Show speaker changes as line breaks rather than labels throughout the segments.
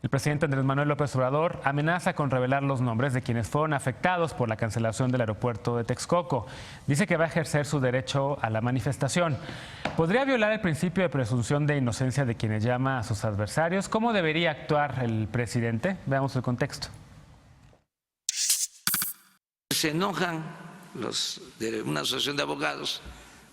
El presidente Andrés Manuel López Obrador amenaza con revelar los nombres de quienes fueron afectados por la cancelación del aeropuerto de Texcoco. Dice que va a ejercer su derecho a la manifestación. ¿Podría violar el principio de presunción de inocencia de quienes llama a sus adversarios? ¿Cómo debería actuar el presidente? Veamos el contexto.
Se enojan de una asociación de abogados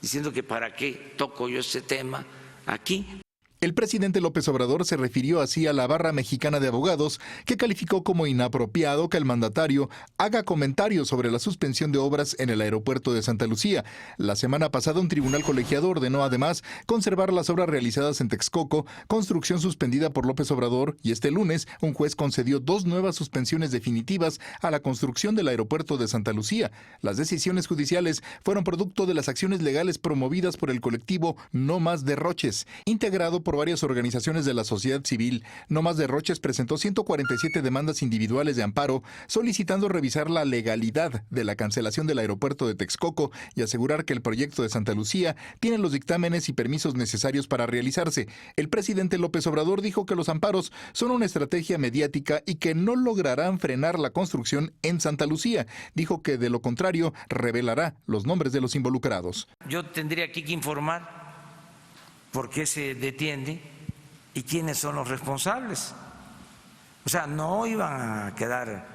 diciendo que para qué toco yo este tema aquí.
El presidente López Obrador se refirió así a la Barra Mexicana de Abogados, que calificó como inapropiado que el mandatario haga comentarios sobre la suspensión de obras en el aeropuerto de Santa Lucía. La semana pasada, un tribunal colegiado ordenó además conservar las obras realizadas en Texcoco, construcción suspendida por López Obrador, y este lunes un juez concedió 2 nuevas suspensiones definitivas a la construcción del aeropuerto de Santa Lucía. Las decisiones judiciales fueron producto de las acciones legales promovidas por el colectivo No Más Derroches, integrado por varias organizaciones de la sociedad civil. No Más Derroches presentó 147 demandas individuales de amparo solicitando revisar la legalidad de la cancelación del aeropuerto de Texcoco y asegurar que el proyecto de Santa Lucía tiene los dictámenes y permisos necesarios para realizarse. El presidente López Obrador dijo que los amparos son una estrategia mediática y que no lograrán frenar la construcción en Santa Lucía. Dijo que de lo contrario revelará los nombres de los involucrados.
Yo tendría aquí que informar por qué se detiene y quiénes son los responsables. O sea, no iban a quedar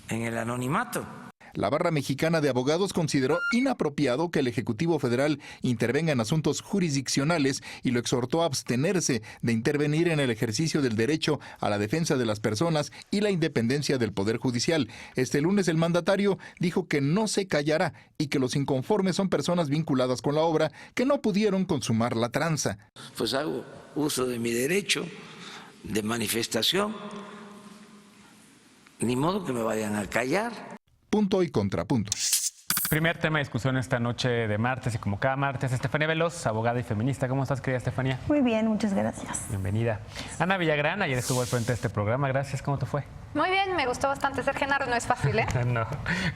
en el anonimato.
La Barra Mexicana de Abogados consideró inapropiado que el Ejecutivo Federal intervenga en asuntos jurisdiccionales y lo exhortó a abstenerse de intervenir en el ejercicio del derecho a la defensa de las personas y la independencia del Poder Judicial. Este lunes el mandatario dijo que no se callará y que los inconformes son personas vinculadas con la obra que no pudieron consumar la tranza.
Pues hago uso de mi derecho de manifestación, ni modo que me vayan a callar.
Punto y contrapunto.
Primer tema de discusión esta noche de martes y como cada martes, Estefanía Veloz, abogada y feminista. ¿Cómo estás, querida Estefanía?
Muy bien, muchas gracias.
Bienvenida. Ana Villagrán, ayer estuvo al frente de este programa. Gracias, ¿cómo te fue?
Muy bien, me gustó bastante ser Genaro, no es fácil, ¿eh?
No,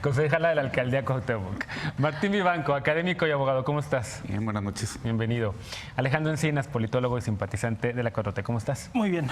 concejala de la Alcaldía Cuauhtémoc. Martín Vivanco, académico y abogado, ¿cómo estás?
Bien, buenas noches.
Bienvenido. Alejandro Encinas, politólogo y simpatizante de la 4T, ¿cómo estás?
Muy bien.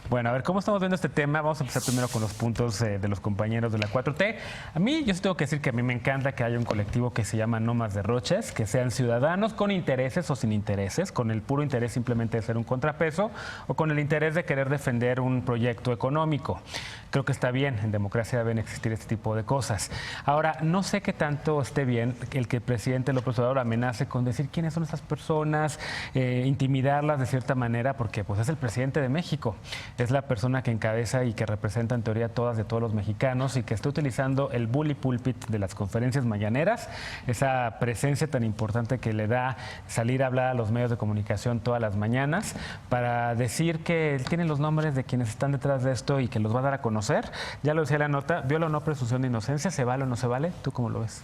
Bueno, a ver, ¿cómo estamos viendo este tema? Vamos a empezar primero con los puntos de los compañeros de la 4T. A mí, yo sí tengo que decir que a mí me encanta que haya un colectivo que se llama No Más Derroches, que sean ciudadanos con intereses o sin intereses, con el puro interés simplemente de ser un contrapeso o con el interés de querer defender un proyecto económico. Creo que está bien, en democracia deben existir este tipo de cosas. Ahora, no sé qué tanto esté bien el que el presidente López Obrador amenace con decir quiénes son esas personas, intimidarlas de cierta manera, porque pues es el presidente de México, es la persona que encabeza y que representa en teoría todas de todos los mexicanos y que está utilizando el bully pulpit de las conferencias mañaneras, esa presencia tan importante que le da salir a hablar a los medios de comunicación todas las mañanas para decir que él tiene los nombres de quienes están detrás de esto y que los va a dar a conocer. Ya lo decía la nota, ¿viola o no presunción de inocencia? ¿Se vale o no se vale? ¿Tú cómo lo ves?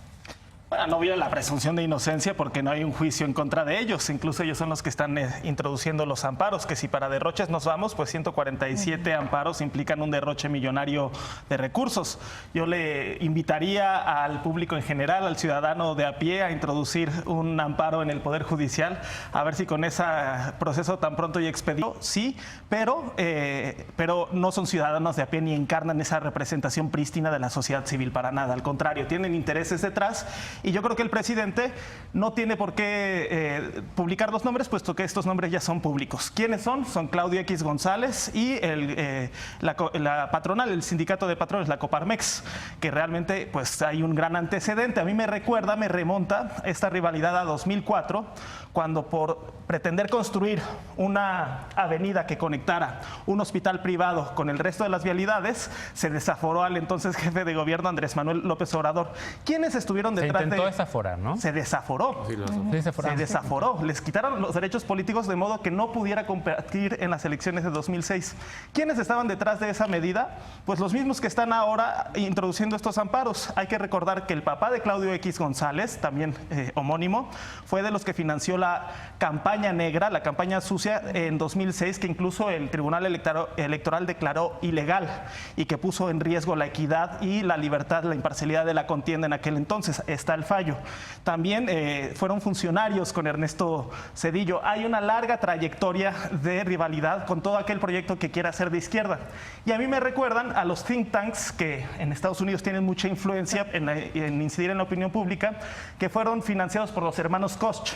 Bueno, no viola la presunción de inocencia porque no hay un juicio en contra de ellos. Incluso ellos son los que están introduciendo los amparos, que si para derroches nos vamos, pues 147 amparos implican un derroche millonario de recursos. Yo le invitaría al público en general, al ciudadano de a pie, a introducir un amparo en el Poder Judicial, a ver si con ese proceso tan pronto y expedito, sí, pero no son ciudadanos de a pie ni encarnan esa representación prístina de la sociedad civil para nada. Al contrario, tienen intereses detrás. Y yo creo que el presidente no tiene por qué publicar los nombres, puesto que estos nombres ya son públicos. ¿Quiénes son? Son Claudio X González y la patronal, el sindicato de patrones, la Coparmex, que realmente pues hay un gran antecedente. A mí me remonta esta rivalidad a 2004, cuando por pretender construir una avenida que conectara un hospital privado con el resto de las vialidades, se desaforó al entonces jefe de gobierno Andrés Manuel López Obrador. ¿Quiénes estuvieron detrás de...?
Intentó desaforar, ¿no?
Se desaforó.
Sí,
se desaforó. Les quitaron los derechos políticos de modo que no pudiera competir en las elecciones de 2006. ¿Quiénes estaban detrás de esa medida? Pues los mismos que están ahora introduciendo estos amparos. Hay que recordar que el papá de Claudio X González, también homónimo, fue de los que financió la campaña negra, la campaña sucia en 2006, que incluso el Tribunal Electoral declaró ilegal y que puso en riesgo la equidad y la libertad, la imparcialidad de la contienda en aquel entonces. Está al fallo. También fueron funcionarios con Ernesto Zedillo. Hay una larga trayectoria de rivalidad con todo aquel proyecto que quiera ser de izquierda. Y a mí me recuerdan a los think tanks que en Estados Unidos tienen mucha influencia en incidir en la opinión pública, que fueron financiados por los hermanos Koch,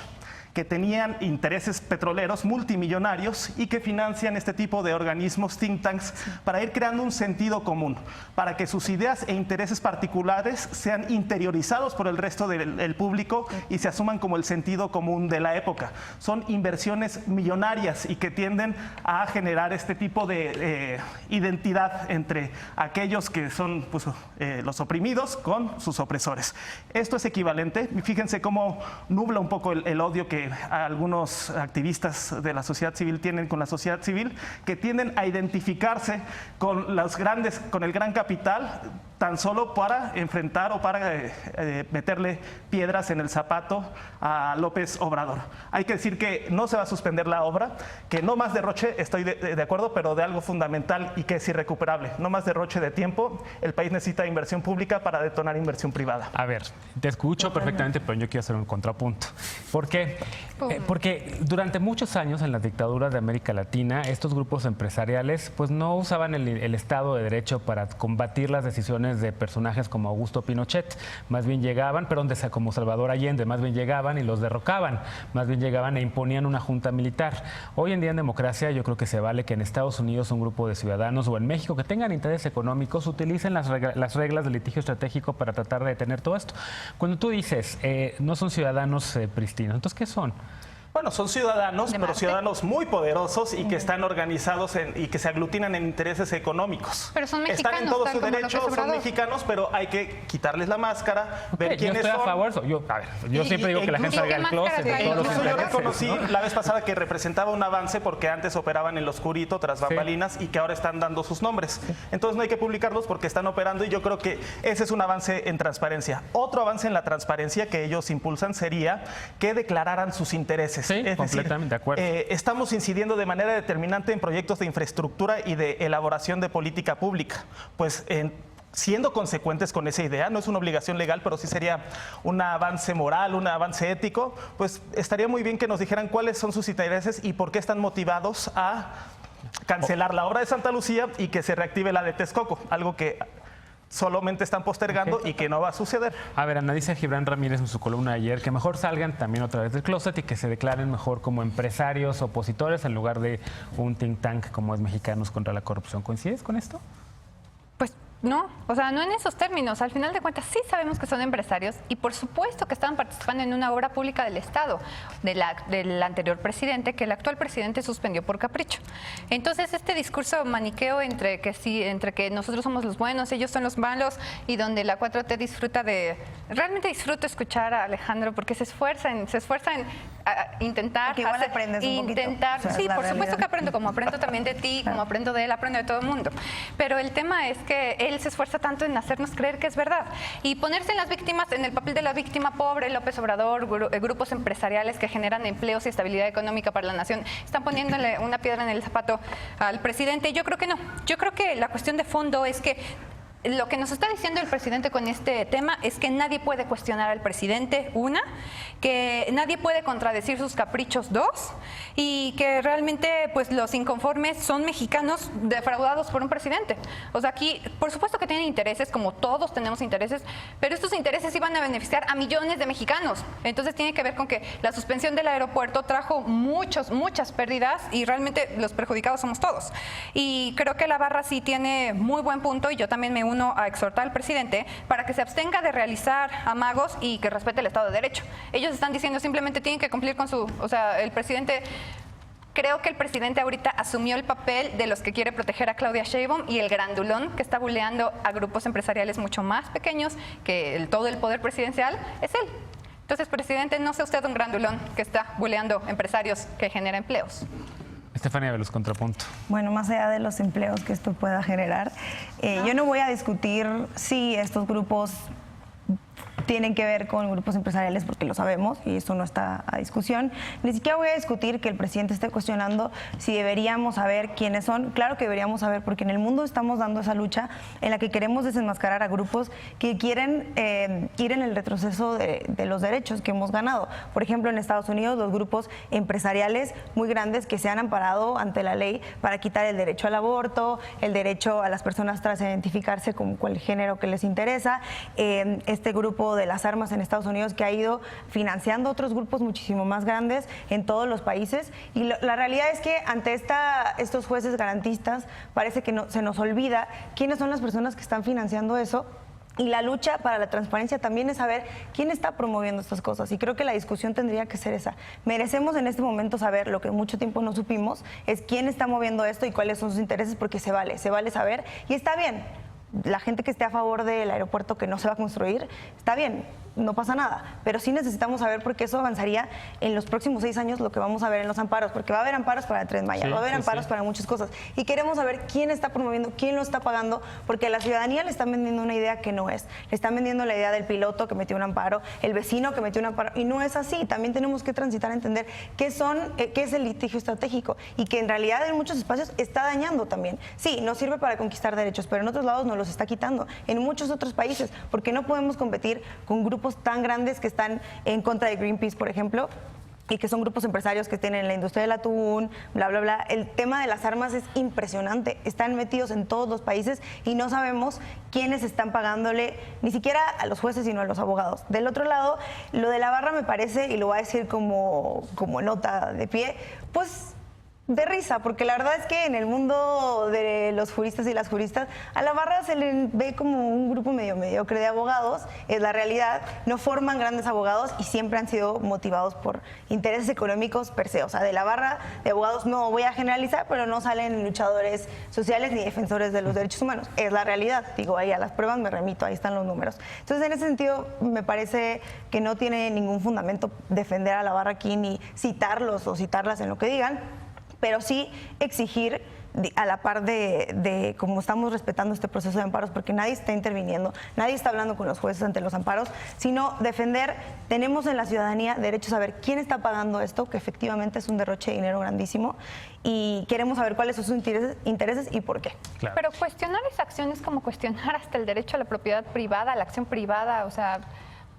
que tenían intereses petroleros multimillonarios y que financian este tipo de organismos think tanks para ir creando un sentido común, para que sus ideas e intereses particulares sean interiorizados por el resto del público y se asuman como el sentido común de la época. Son inversiones millonarias y que tienden a generar este tipo de identidad entre aquellos que son pues, los oprimidos con sus opresores. Esto es equivalente. Fíjense cómo nubla un poco el odio que algunos activistas de la sociedad civil tienen con la sociedad civil, que tienden a identificarse con los grandes, con el gran capital, tan solo para enfrentar o para meterle piedras en el zapato a López Obrador. Hay que decir que no se va a suspender la obra, que no más derroche, estoy de acuerdo, pero de algo fundamental y que es irrecuperable. No más derroche de tiempo. El país necesita inversión pública para detonar inversión privada.
A ver, te escucho perfectamente, pero yo quiero hacer un contrapunto. ¿Por qué? Porque durante muchos años en las dictaduras de América Latina, estos grupos empresariales pues no usaban el Estado de Derecho para combatir las decisiones de personajes como Augusto Pinochet. Más bien llegaban, pero como Salvador Allende, más bien llegaban y los derrocaban. Más bien llegaban e imponían una junta militar. Hoy en día en democracia yo creo que se vale que en Estados Unidos un grupo de ciudadanos o en México que tengan intereses económicos utilicen las reglas del litigio estratégico para tratar de detener todo esto. Cuando tú dices no son ciudadanos pristinos, entonces ¿qué son?
Bueno, son ciudadanos, pero ciudadanos muy poderosos y que están organizados y que se aglutinan en intereses económicos.
Pero son mexicanos.
Están en todo su derecho, son mexicanos, pero hay que quitarles la máscara, ver quiénes son.
Yo estoy a favor. Yo siempre digo que la gente salga del closet de todos los intereses.
Yo reconocí la vez pasada que representaba un avance porque antes operaban en lo oscurito, tras bambalinas, y que ahora están dando sus nombres. Entonces no hay que publicarlos porque están operando y yo creo que ese es un avance en transparencia. Otro avance en la transparencia que ellos impulsan sería que declararan sus intereses.
Sí,
es
completamente
decir,
de acuerdo.
Estamos incidiendo de manera determinante en proyectos de infraestructura y de elaboración de política pública. Pues siendo consecuentes con esa idea, no es una obligación legal, pero sí sería un avance moral, un avance ético, pues estaría muy bien que nos dijeran cuáles son sus intereses y por qué están motivados a cancelar la obra de Santa Lucía y que se reactive la de Texcoco, algo que solamente están postergando y que no va a suceder.
A ver, Ana dice Gibran Ramírez en su columna de ayer que mejor salgan también otra vez del closet y que se declaren mejor como empresarios opositores en lugar de un think tank como es Mexicanos contra la Corrupción. ¿Coincides con esto?
Pues no, o sea, no en esos términos. Al final de cuentas sí sabemos que son empresarios y por supuesto que estaban participando en una obra pública del Estado, del anterior presidente, que el actual presidente suspendió por capricho. Entonces este discurso maniqueo entre que nosotros somos los buenos, ellos son los malos y donde la 4T realmente disfruto escuchar a Alejandro porque se esfuerza en intentar
porque igual aprendes un poquito.
O sea, sí, por supuesto que aprendo, como aprendo también de ti, como aprendo de él, aprendo de todo el mundo. Pero el tema es que él se esfuerza tanto en hacernos creer que es verdad y ponerse en las víctimas, en el papel de la víctima pobre. López Obrador, grupos empresariales que generan empleos y estabilidad económica para la nación, están poniéndole una piedra en el zapato al presidente. Yo creo que no. Yo creo que la cuestión de fondo es que lo que nos está diciendo el presidente con este tema es que nadie puede cuestionar al presidente, una, que nadie puede contradecir sus caprichos, dos, y que realmente pues los inconformes son mexicanos defraudados por un presidente. O sea, aquí por supuesto que tienen intereses, como todos tenemos intereses, pero estos intereses iban a beneficiar a millones de mexicanos. Entonces tiene que ver con que la suspensión del aeropuerto trajo muchas pérdidas y realmente los perjudicados somos todos. Y creo que la barra sí tiene muy buen punto y yo también me uno a exhortar al presidente para que se abstenga de realizar amagos y que respete el Estado de Derecho. Ellos están diciendo simplemente tienen que cumplir con o sea, el presidente. Creo que el presidente ahorita asumió el papel de los que quiere proteger a Claudia Sheinbaum y el grandulón que está buleando a grupos empresariales mucho más pequeños que todo el poder presidencial es él. Entonces, presidente, no sea usted un grandulón que está buleando empresarios que genera empleos.
Estefanía Veloz, contrapunto.
Bueno, más allá de los empleos que esto pueda generar, yo no voy a discutir si estos grupos tienen que ver con grupos empresariales, porque lo sabemos y eso no está a discusión. Ni siquiera voy a discutir que el presidente esté cuestionando si deberíamos saber quiénes son. Claro que deberíamos saber, porque en el mundo estamos dando esa lucha en la que queremos desenmascarar a grupos que quieren ir en el retroceso de los derechos que hemos ganado. Por ejemplo, en Estados Unidos, los grupos empresariales muy grandes que se han amparado ante la ley para quitar el derecho al aborto, el derecho a las personas trans a identificarse con cual género que les interesa, este grupo de las armas en Estados Unidos que ha ido financiando otros grupos muchísimo más grandes en todos los países. Y la realidad es que ante estos jueces garantistas parece que se nos olvida quiénes son las personas que están financiando eso. Y la lucha para la transparencia también es saber quién está promoviendo estas cosas. Y creo que la discusión tendría que ser esa. Merecemos en este momento saber lo que mucho tiempo no supimos, es quién está moviendo esto y cuáles son sus intereses, porque se vale saber. Y está bien, la gente que esté a favor del aeropuerto que no se va a construir, está bien, no pasa nada, pero sí necesitamos saber, porque eso avanzaría en los próximos 6 años lo que vamos a ver en los amparos, porque va a haber amparos para el Tren Maya, va a haber amparos para muchas cosas, y queremos saber quién está promoviendo, quién lo está pagando, porque a la ciudadanía le están vendiendo una idea que no es, le están vendiendo la idea del piloto que metió un amparo, el vecino que metió un amparo, y no es así. También tenemos que transitar a entender qué es el litigio estratégico, y que en realidad en muchos espacios está dañando también. Sí, nos sirve para conquistar derechos, pero en otros lados nos los está quitando, en muchos otros países, porque no podemos competir con grupos tan grandes que están en contra de Greenpeace, por ejemplo, y que son grupos empresarios que tienen la industria del atún, bla, bla, bla. El tema de las armas es impresionante. Están metidos en todos los países y no sabemos quiénes están pagándole, ni siquiera a los jueces, sino a los abogados. Del otro lado, lo de la barra me parece, y lo voy a decir como nota de pie, pues de risa, porque la verdad es que en el mundo de los juristas y las juristas, a la barra se le ve como un grupo medio mediocre de abogados, es la realidad, no forman grandes abogados y siempre han sido motivados por intereses económicos per se. O sea, de la barra de abogados no voy a generalizar, pero no salen luchadores sociales ni defensores de los derechos humanos, es la realidad. Digo, ahí a las pruebas me remito, ahí están los números. Entonces, en ese sentido, me parece que no tiene ningún fundamento defender a la barra aquí, ni citarlos o citarlas en lo que digan, pero sí exigir a la par de cómo estamos respetando este proceso de amparos, porque nadie está interviniendo, nadie está hablando con los jueces ante los amparos, sino defender, tenemos en la ciudadanía derecho a saber quién está pagando esto, que efectivamente es un derroche de dinero grandísimo, y queremos saber cuáles son sus intereses y por qué.
Claro. Pero cuestionar esa acción es como cuestionar hasta el derecho a la propiedad privada, a la acción privada, o sea...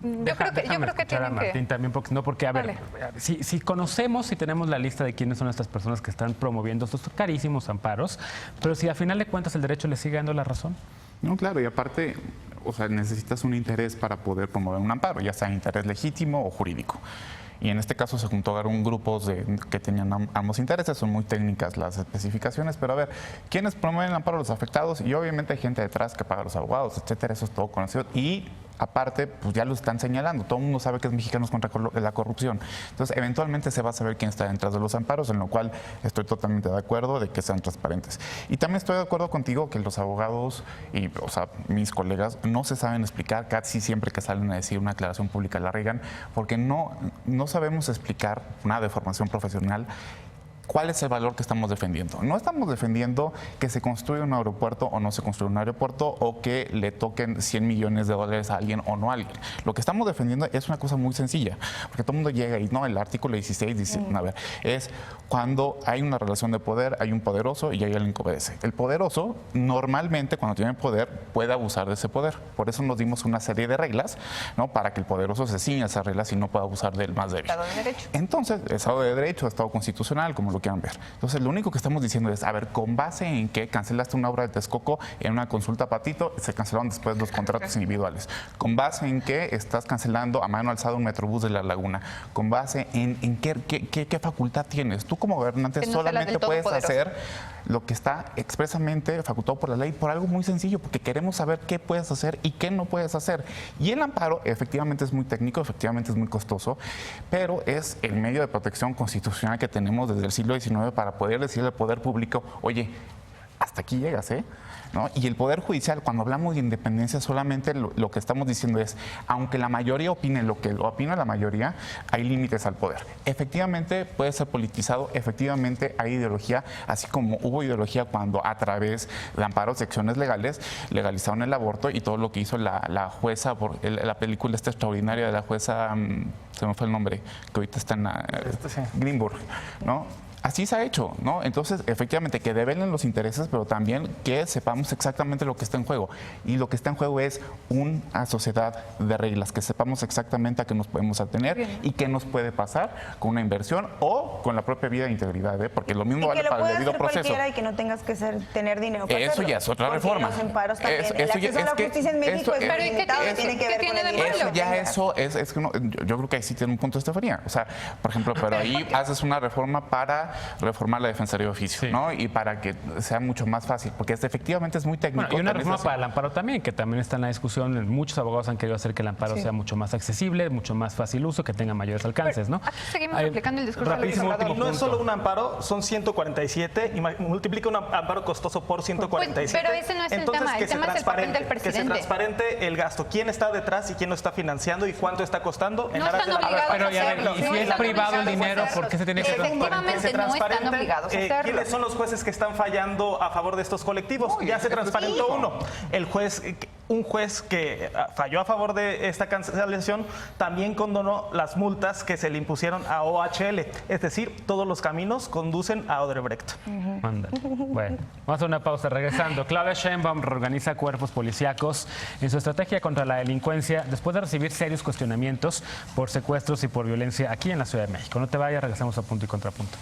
Yo creo que tienen
a Martín también, porque a ver, si conocemos, si tenemos la lista de quiénes son estas personas que están promoviendo estos carísimos amparos, pero si al final de cuentas el derecho le sigue dando la razón.
No, claro, y aparte, o sea, necesitas un interés para poder promover un amparo, ya sea interés legítimo o jurídico. Y en este caso se juntaron grupos que tenían ambos intereses, son muy técnicas las especificaciones, pero a ver, ¿quiénes promueven el amparo? Los afectados, y obviamente hay gente detrás que paga a los abogados, etcétera, eso es todo conocido. Y aparte, pues ya lo están señalando, todo el mundo sabe que es Mexicanos contra la corrupción. Entonces, eventualmente se va a saber quién está detrás de los amparos, en lo cual estoy totalmente de acuerdo de que sean transparentes. Y también estoy de acuerdo contigo que los abogados y, o sea, mis colegas no se saben explicar, casi siempre que salen a decir una aclaración pública la riegan, porque no sabemos explicar nada de formación profesional. ¿Cuál es el valor que estamos defendiendo? No estamos defendiendo que se construya un aeropuerto o no se construya un aeropuerto, o que le toquen 100 millones de dólares a alguien o no a alguien. Lo que estamos defendiendo es una cosa muy sencilla, porque todo el mundo llega y no, el artículo 16 dice, a ver, es cuando hay una relación de poder, hay un poderoso y hay alguien que obedece. El poderoso normalmente cuando tiene poder puede abusar de ese poder. Por eso nos dimos una serie de reglas, ¿no? Para que el poderoso se ciña a esas reglas y no pueda abusar del más débil.
Estado de Derecho.
Entonces, Estado de Derecho, Estado constitucional, como lo quieran ver. Entonces, lo único que estamos diciendo es, a ver, ¿con base en qué cancelaste una obra de Texcoco en una consulta patito? Se cancelaron después los contratos individuales. ¿Con base en qué estás cancelando a mano alzada un Metrobús de La Laguna? ¿Con base en qué facultad tienes? Tú como gobernante solamente puedes hacer lo que está expresamente facultado por la ley por algo muy sencillo, porque queremos saber qué puedes hacer y qué no puedes hacer. Y el amparo efectivamente es muy técnico, efectivamente es muy costoso, pero es el medio de protección constitucional que tenemos desde el siglo XIX para poder decirle al poder público, oye, hasta hasta aquí llegas, ¿eh? ¿No? Y el Poder Judicial, cuando hablamos de independencia, solamente lo que estamos diciendo es, aunque la mayoría opine lo que opina la mayoría, hay límites al poder. Efectivamente puede ser politizado, efectivamente hay ideología, así como hubo ideología cuando a través de amparos de acciones legales legalizaron el aborto y todo lo que hizo la jueza, por la película esta extraordinaria de la jueza, se me fue el nombre, que ahorita está en Greenberg, ¿no? Así se ha hecho, ¿no? Entonces, efectivamente, que develen los intereses, pero también que sepamos exactamente lo que está en juego. Y lo que está en juego es una sociedad de reglas, que sepamos exactamente a qué nos podemos atener y qué nos puede pasar con una inversión o con la propia vida e integridad, ¿eh? Porque lo mismo vale para el debido proceso.
Y que no tengas que tener dinero para
eso
hacerlo,
ya es otra reforma.
Los amparos también. El acceso a la justicia en México es
pero
limitado, tiene que ver con el dinero.
Eso ya es que yo creo que ahí sí tiene un punto de Estefanía. O sea, por ejemplo, pero ahí haces una reforma para reformar la Defensoría de Oficio, ¿no? Y para que sea mucho más fácil, porque efectivamente es muy técnico.
Bueno, y una reforma para el amparo también, que también está en la discusión. Muchos abogados han querido hacer que el amparo sea mucho más accesible, mucho más fácil uso, que tenga mayores alcances, ¿no?
Aquí seguimos aplicando el discurso del
Rapidísimo,
No es solo un amparo, son 147 y multiplica un amparo costoso por 147.
Pero ese no es el tema, el tema es el papel del presidente.
Que se transparente el gasto, quién está detrás y quién lo está financiando y cuánto está costando.
No están obligados
pero ya,
a hacerlo.
y si es privado el dinero, ¿por qué se tiene que
Efectivamente, no están obligados a hacerlo.
¿Quiénes son los jueces que están fallando a favor de estos colectivos? Ya se transparentó uno. Un juez que falló a favor de esta cancelación también condonó las multas que se le impusieron a OHL. Es decir, todos los caminos conducen a Odebrecht.
Bueno, vamos a hacer una pausa. Regresando, Claudia Sheinbaum reorganiza cuerpos policíacos en su estrategia contra la delincuencia después de recibir serios cuestionamientos por secuestros y por violencia aquí en la Ciudad de México. No te vayas, regresamos a Punto y Contrapunto.